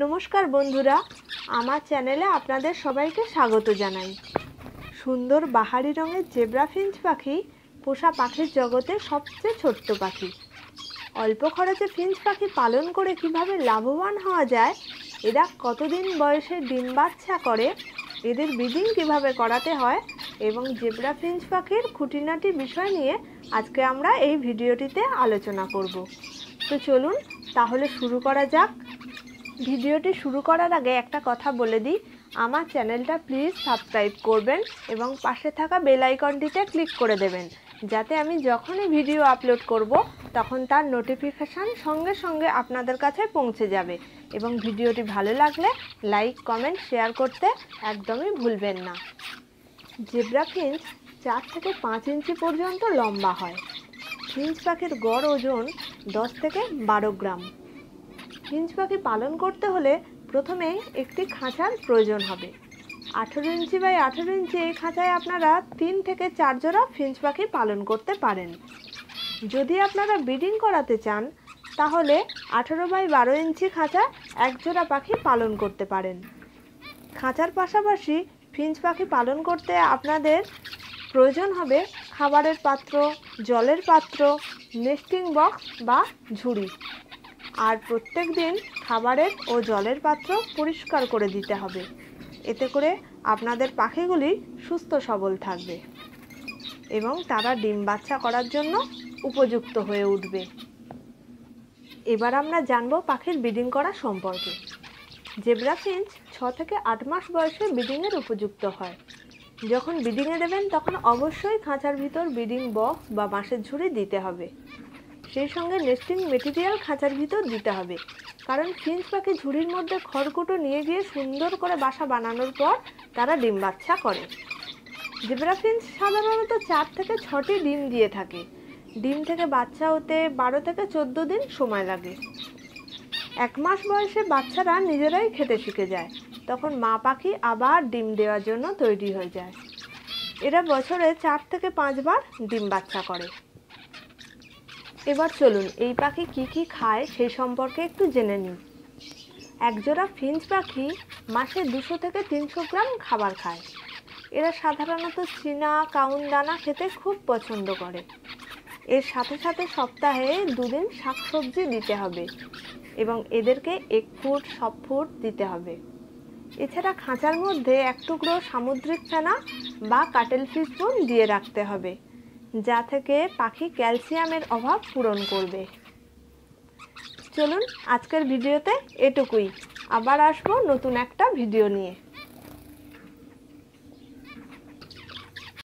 নমস্কার বন্ধুরা, আমার চ্যানেলে আপনাদের সবাইকে স্বাগত জানাই। সুন্দর বাহারি রঙের জেব্রা ফিঞ্চ পাখি পোষা পাখির জগতে সবচেয়ে ছোট্ট পাখি। অল্প খরচে ফিঞ্চ পাখি পালন করে কিভাবে লাভবান হওয়া যায়, এরা কতদিন বয়সে ডিম বাচ্চা করে, এদের ব্রিডিং কিভাবে করাতে হয় এবং জেব্রা ফিঞ্চ পাখির খুঁটিনাটি বিষয় নিয়ে আজকে আমরা এই ভিডিওটিতে আলোচনা করব। তো চলুন তাহলে শুরু করা যাক। ভিডিওটি শুরু করার আগে একটা কথা বলে দিই, আমার চ্যানেলটা প্লিজ সাবস্ক্রাইব করবেন এবং পাশে থাকা বেল আইকনটিতে ক্লিক করে দেবেন, যাতে আমি যখনই ভিডিও আপলোড করব তখন তার নোটিফিকেশান সঙ্গে সঙ্গে আপনাদের কাছে পৌঁছে যাবে। এবং ভিডিওটি ভালো লাগলে লাইক, কমেন্ট, শেয়ার করতে একদমই ভুলবেন না। জেব্রা ফিঞ্চ 4 থেকে 5 ইঞ্চি পর্যন্ত লম্বা হয়। ফিঞ্চ পাখির গড় ওজন 10 থেকে 12 গ্রাম। ফিঞ্চ পাখি পালন করতে হলে প্রথমেই একটি খাঁচার প্রয়োজন হবে। 18 ইঞ্চি বাই 18 ইঞ্চি এই খাঁচায় আপনারা 3 থেকে 4 জোড়া ফিঞ্চ পাখি পালন করতে পারেন। যদি আপনারা ব্রিডিং করাতে চান তাহলে 18 বাই 12 ইঞ্চি খাঁচা 1 জোড়া পাখি পালন করতে পারেন। খাঁচার পাশাপাশি ফিঞ্চ পাখি পালন করতে আপনাদের প্রয়োজন হবে খাবারের পাত্র, জলের পাত্র, নেস্টিং বক্স বা ঝুড়ি। আর প্রত্যেক দিন খাবারের ও জলের পাত্র পরিষ্কার করে দিতে হবে। এতে করে আপনাদের পাখিগুলি সুস্থ সবল থাকবে এবং তারা ডিম বাচ্চা করার জন্য উপযুক্ত হয়ে উঠবে। এবার আমরা জানব পাখির ব্রিডিং করা সম্পর্কে। জেব্রা ফিঞ্চ 6 থেকে 8 মাস বয়সে ব্রিডিংয়ের উপযুক্ত হয়। যখন ব্রিডিংয়ে দেবেন তখন অবশ্যই খাঁচার ভিতর ব্রিডিং বক্স বা বাঁশের ঝুড়ি দিতে হবে। সেই সঙ্গে নেস্টিং মেটেরিয়াল খাঁচার ভিতর দিতে হবে, কারণ ফিঞ্চ পাখি ঝুড়ির মধ্যে খড়কুটো নিয়ে গিয়ে সুন্দর করে বাসা বানানোর পর তারা ডিম বাচ্চা করে। জেব্রা ফিঞ্চ সাধারণত 4 থেকে 6টি ডিম দিয়ে থাকে। ডিম থেকে বাচ্চা হতে 12 থেকে 14 দিন সময় লাগে। 1 মাস বয়সে বাচ্চারা নিজেরাই খেতে শিখে যায়, তখন মা পাখি আবার ডিম দেওয়ার জন্য তৈরি হয়ে যায়। এরা বছরে 4 থেকে 5 বার ডিম বাচ্চা করে। এবার চলুন এই পাখি কি খায় সেই সম্পর্কে একটু জেনে নিই। একজোড়া ফিঞ্চ পাখি মাসে 200 থেকে 300 গ্রাম খাবার খায়। এরা সাধারণত চীনা কাউন দানা খেতে খুব পছন্দ করে। এর সাথে সাথে সপ্তাহে 2 দিন শাকসবজি দিতে হবে এবং এদেরকে 1 ফুট সব ফুট দিতে হবে। এছাড়া খাঁচার মধ্যে 1 টুকরো সামুদ্রিক ফেনা বা কাটেল ফিশ বোন দিয়ে রাখতে হবে, যা থেকে পাখি ক্যালসিয়ামের অভাব পূরণ করবে। চলুন আজকের ভিডিওতে এটুকুই। আবার আসবো নতুন একটা ভিডিও নিয়ে।